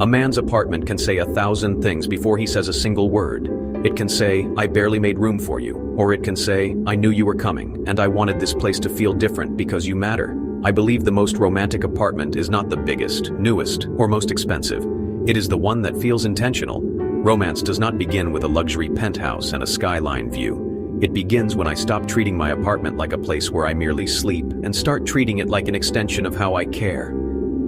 A man's apartment can say 1,000 things before he says a single word. It can say, "I barely made room for you," or it can say, "I knew you were coming, and I wanted this place to feel different because you matter." I believe the most romantic apartment is not the biggest, newest, or most expensive. It is the one that feels intentional. Romance does not begin with a luxury penthouse and a skyline view. It begins when I stop treating my apartment like a place where I merely sleep and start treating it like an extension of how I care.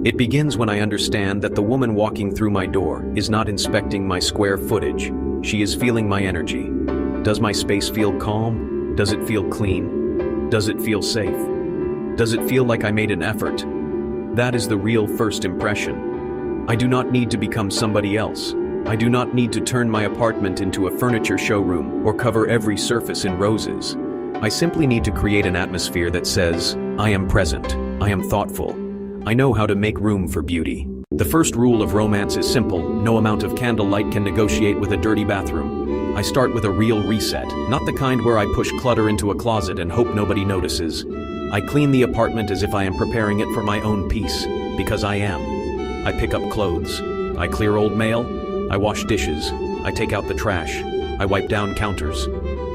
It begins when I understand that the woman walking through my door is not inspecting my square footage. She is feeling my energy. Does my space feel calm? Does it feel clean? Does it feel safe? Does it feel like I made an effort? That is the real first impression. I do not need to become somebody else. I do not need to turn my apartment into a furniture showroom or cover every surface in roses. I simply need to create an atmosphere that says, I am present, I am thoughtful, I know how to make room for beauty. The first rule of romance is simple: no amount of candlelight can negotiate with a dirty bathroom. I start with a real reset, not the kind where I push clutter into a closet and hope nobody notices. I clean the apartment as if I am preparing it for my own peace, because I am. I pick up clothes. I clear old mail. I wash dishes. I take out the trash. I wipe down counters.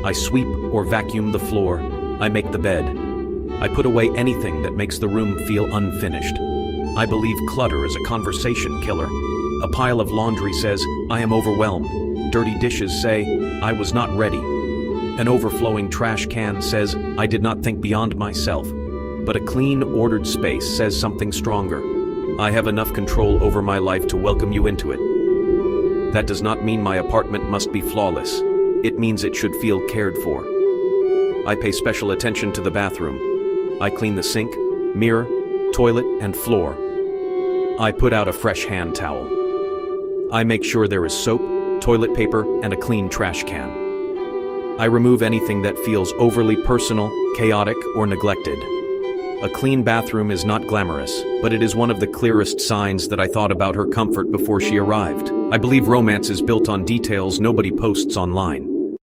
I sweep or vacuum the floor. I make the bed. I put away anything that makes the room feel unfinished. I believe clutter is a conversation killer. A pile of laundry says, I am overwhelmed. Dirty dishes say, I was not ready. An overflowing trash can says, I did not think beyond myself. But a clean, ordered space says something stronger. I have enough control over my life to welcome you into it. That does not mean my apartment must be flawless. It means it should feel cared for. I pay special attention to the bathroom. I clean the sink, mirror, toilet, and floor. I put out a fresh hand towel. I make sure there is soap, toilet paper, and a clean trash can. I remove anything that feels overly personal, chaotic, or neglected. A clean bathroom is not glamorous, but it is one of the clearest signs that I thought about her comfort before she arrived. I believe romance is built on details nobody posts online.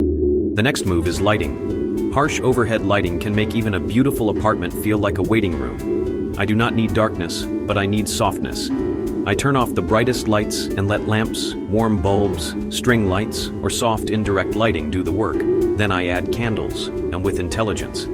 The next move is lighting. Harsh overhead lighting can make even a beautiful apartment feel like a waiting room. I do not need darkness, but I need softness. I turn off the brightest lights and let lamps, warm bulbs, string lights, or soft indirect lighting do the work. Then I add candles, and with intelligence.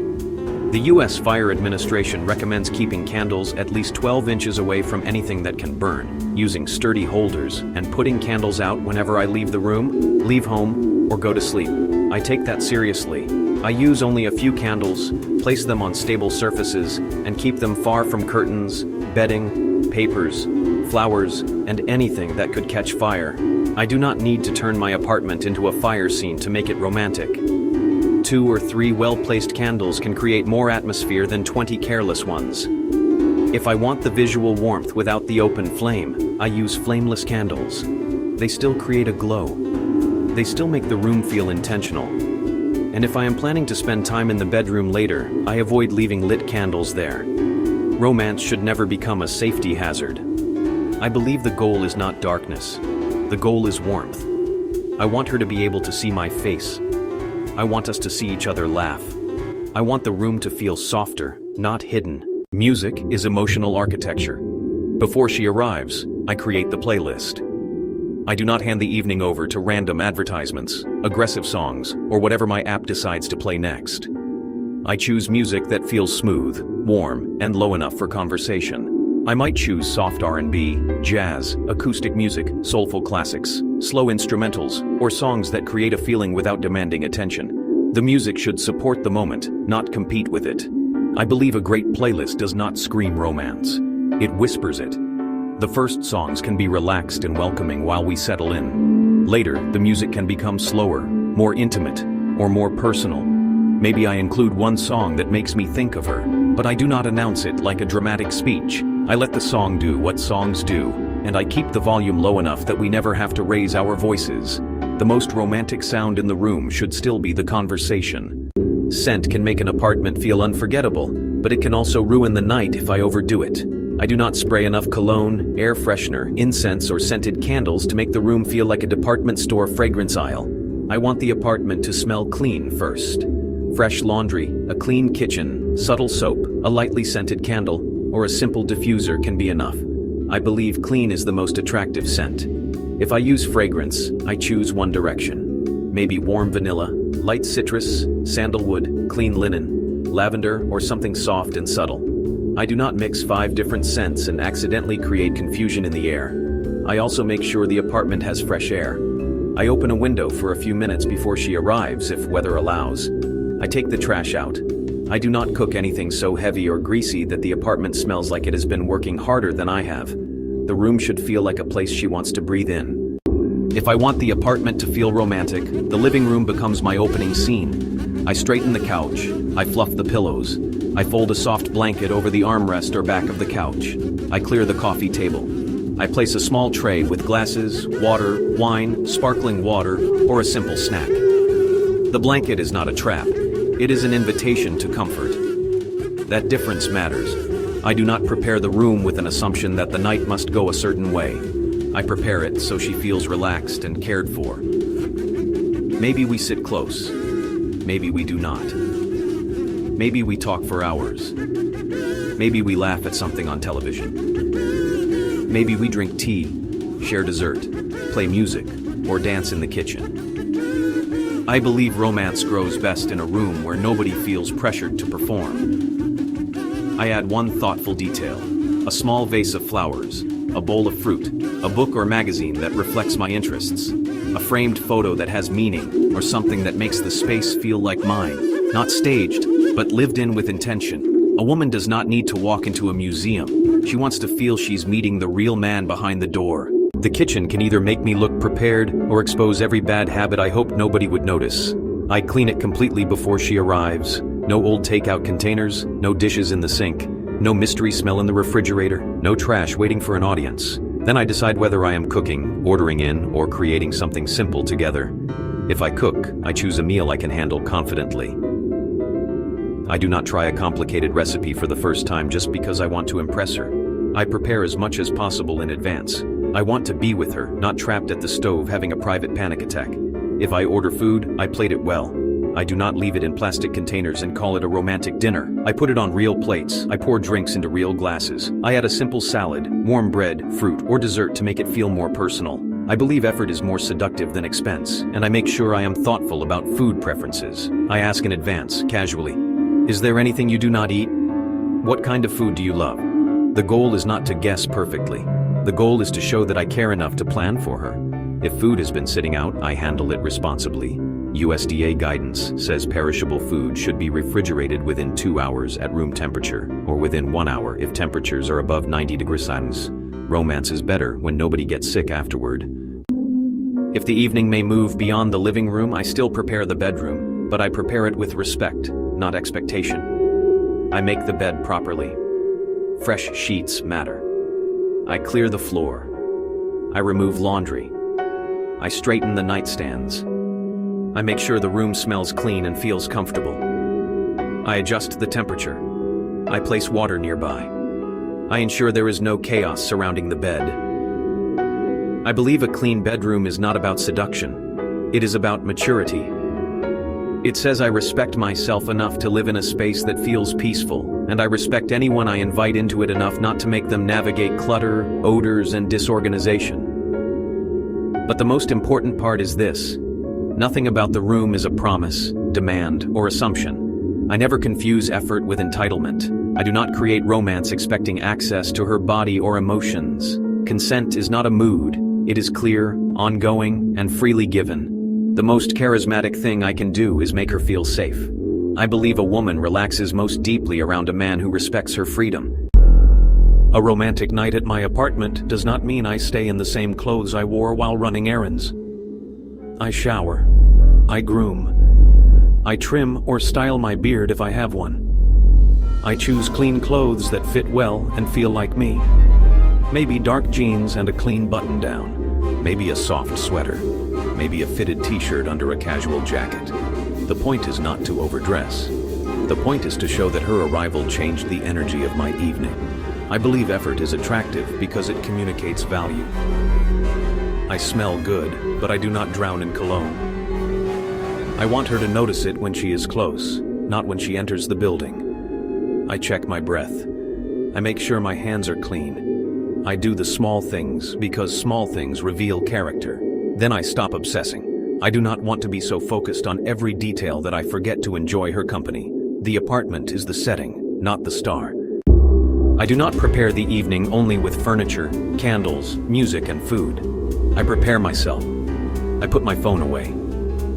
The U.S. Fire Administration recommends keeping candles at least 12 inches away from anything that can burn, using sturdy holders, and putting candles out whenever I leave the room, leave home, or go to sleep. I take that seriously. I use only a few candles, place them on stable surfaces, and keep them far from curtains, bedding, papers, flowers, and anything that could catch fire. I do not need to turn my apartment into a fire scene to make it romantic. 2 or 3 well-placed candles can create more atmosphere than 20 careless ones. If I want the visual warmth without the open flame, I use flameless candles. They still create a glow. They still make the room feel intentional. And if I am planning to spend time in the bedroom later, I avoid leaving lit candles there. Romance should never become a safety hazard. I believe the goal is not darkness. The goal is warmth. I want her to be able to see my face. I want us to see each other laugh. I want the room to feel softer, not hidden. Music is emotional architecture. Before she arrives, I create the playlist. I do not hand the evening over to random advertisements, aggressive songs, or whatever my app decides to play next. I choose music that feels smooth, warm, and low enough for conversation. I might choose soft R&B, jazz, acoustic music, soulful classics, slow instrumentals, or songs that create a feeling without demanding attention. The music should support the moment, not compete with it. I believe a great playlist does not scream romance. It whispers it. The first songs can be relaxed and welcoming while we settle in. Later, the music can become slower, more intimate, or more personal. Maybe I include one song that makes me think of her, but I do not announce it like a dramatic speech. I let the song do what songs do, and I keep the volume low enough that we never have to raise our voices. The most romantic sound in the room should still be the conversation. Scent can make an apartment feel unforgettable, but it can also ruin the night if I overdo it. I do not spray enough cologne, air freshener, incense, or scented candles to make the room feel like a department store fragrance aisle. I want the apartment to smell clean first. Fresh laundry, a clean kitchen, subtle soap, a lightly scented candle, or a simple diffuser can be enough. I believe clean is the most attractive scent. If I use fragrance, I choose one direction. Maybe warm vanilla, light citrus, sandalwood, clean linen, lavender, or something soft and subtle. I do not mix 5 different scents and accidentally create confusion in the air. I also make sure the apartment has fresh air. I open a window for a few minutes before she arrives if weather allows. I take the trash out. I do not cook anything so heavy or greasy that the apartment smells like it has been working harder than I have. The room should feel like a place she wants to breathe in. If I want the apartment to feel romantic, the living room becomes my opening scene. I straighten the couch. I fluff the pillows. I fold a soft blanket over the armrest or back of the couch. I clear the coffee table. I place a small tray with glasses, water, wine, sparkling water, or a simple snack. The blanket is not a trap. It is an invitation to comfort. That difference matters. I do not prepare the room with an assumption that the night must go a certain way. I prepare it so she feels relaxed and cared for. Maybe we sit close. Maybe we do not. Maybe we talk for hours. Maybe we laugh at something on television. Maybe we drink tea, share dessert, play music, or dance in the kitchen. I believe romance grows best in a room where nobody feels pressured to perform. I add one thoughtful detail: a small vase of flowers, a bowl of fruit, a book or magazine that reflects my interests, a framed photo that has meaning, or something that makes the space feel like mine, not staged, but lived in with intention. A woman does not need to walk into a museum. She wants to feel she's meeting the real man behind the door. The kitchen can either make me look prepared or expose every bad habit I hope nobody would notice. I clean it completely before she arrives. No old takeout containers, no dishes in the sink, no mystery smell in the refrigerator, no trash waiting for an audience. Then I decide whether I am cooking, ordering in, or creating something simple together. If I cook, I choose a meal I can handle confidently. I do not try a complicated recipe for the first time just because I want to impress her. I prepare as much as possible in advance. I want to be with her, not trapped at the stove having a private panic attack. If I order food, I plate it well. I do not leave it in plastic containers and call it a romantic dinner. I put it on real plates. I pour drinks into real glasses. I add a simple salad, warm bread, fruit, or dessert to make it feel more personal. I believe effort is more seductive than expense, and I make sure I am thoughtful about food preferences. I ask in advance, casually, "Is there anything you do not eat? What kind of food do you love?" The goal is not to guess perfectly. The goal is to show that I care enough to plan for her. If food has been sitting out, I handle it responsibly. USDA guidance says perishable food should be refrigerated within 2 hours at room temperature, or within 1 hour if temperatures are above 90 degrees Celsius. Romance is better when nobody gets sick afterward. If the evening may move beyond the living room, I still prepare the bedroom, but I prepare it with respect, not expectation. I make the bed properly. Fresh sheets matter. I clear the floor. I remove laundry. I straighten the nightstands. I make sure the room smells clean and feels comfortable. I adjust the temperature. I place water nearby. I ensure there is no chaos surrounding the bed. I believe a clean bedroom is not about seduction. It is about maturity. It says I respect myself enough to live in a space that feels peaceful, and I respect anyone I invite into it enough not to make them navigate clutter, odors, and disorganization. But the most important part is this: nothing about the room is a promise, demand, or assumption. I never confuse effort with entitlement. I do not create romance expecting access to her body or emotions. Consent is not a mood. It is clear, ongoing, and freely given. The most charismatic thing I can do is make her feel safe. I believe a woman relaxes most deeply around a man who respects her freedom. A romantic night at my apartment does not mean I stay in the same clothes I wore while running errands. I shower. I groom. I trim or style my beard if I have one. I choose clean clothes that fit well and feel like me. Maybe dark jeans and a clean button-down. Maybe a soft sweater. Maybe a fitted t-shirt under a casual jacket. The point is not to overdress. The point is to show that her arrival changed the energy of my evening. I believe effort is attractive because it communicates value. I smell good, but I do not drown in cologne. I want her to notice it when she is close, not when she enters the building. I check my breath. I make sure my hands are clean. I do the small things because small things reveal character. Then I stop obsessing. I do not want to be so focused on every detail that I forget to enjoy her company. The apartment is the setting, not the star. I do not prepare the evening only with furniture, candles, music, and food. I prepare myself. I put my phone away.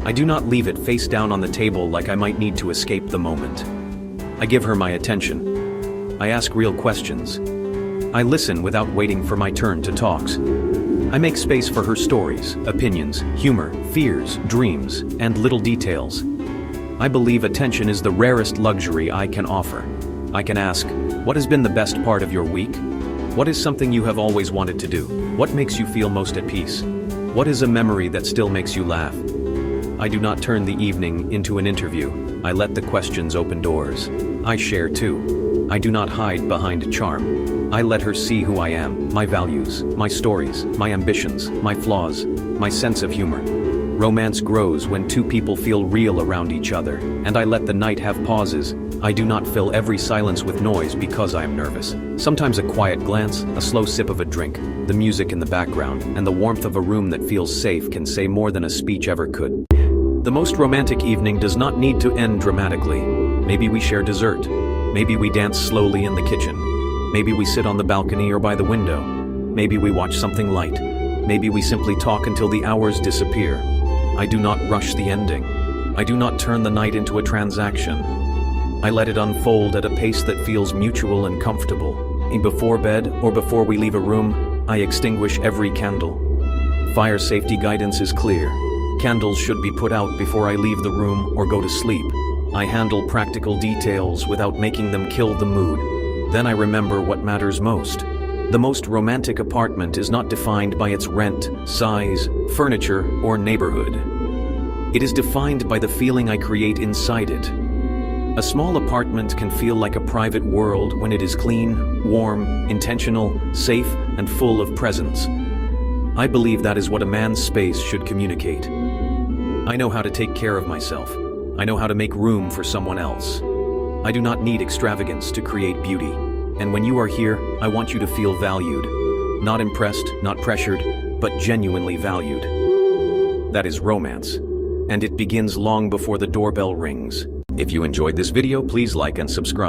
I do not leave it face down on the table like I might need to escape the moment. I give her my attention. I ask real questions. I listen without waiting for my turn to talk. I make space for her stories, opinions, humor, fears, dreams, and little details. I believe attention is the rarest luxury I can offer. I can ask, what has been the best part of your week? What is something you have always wanted to do? What makes you feel most at peace? What is a memory that still makes you laugh? I do not turn the evening into an interview. I let the questions open doors. I share too. I do not hide behind charm. I let her see who I am, my values, my stories, my ambitions, my flaws, my sense of humor. Romance grows when two people feel real around each other, and I let the night have pauses. I do not fill every silence with noise because I am nervous. Sometimes a quiet glance, a slow sip of a drink, the music in the background, and the warmth of a room that feels safe can say more than a speech ever could. The most romantic evening does not need to end dramatically. Maybe we share dessert. Maybe we dance slowly in the kitchen. Maybe we sit on the balcony or by the window. Maybe we watch something light. Maybe we simply talk until the hours disappear. I do not rush the ending. I do not turn the night into a transaction. I let it unfold at a pace that feels mutual and comfortable. Before bed or before we leave a room, I extinguish every candle. Fire safety guidance is clear. Candles should be put out before I leave the room or go to sleep. I handle practical details without making them kill the mood. Then I remember what matters most. The most romantic apartment is not defined by its rent, size, furniture, or neighborhood. It is defined by the feeling I create inside it. A small apartment can feel like a private world when it is clean, warm, intentional, safe, and full of presence. I believe that is what a man's space should communicate. I know how to take care of myself. I know how to make room for someone else. I do not need extravagance to create beauty. And when you are here, I want you to feel valued. Not impressed, not pressured, but genuinely valued. That is romance. And it begins long before the doorbell rings. If you enjoyed this video, please like and subscribe.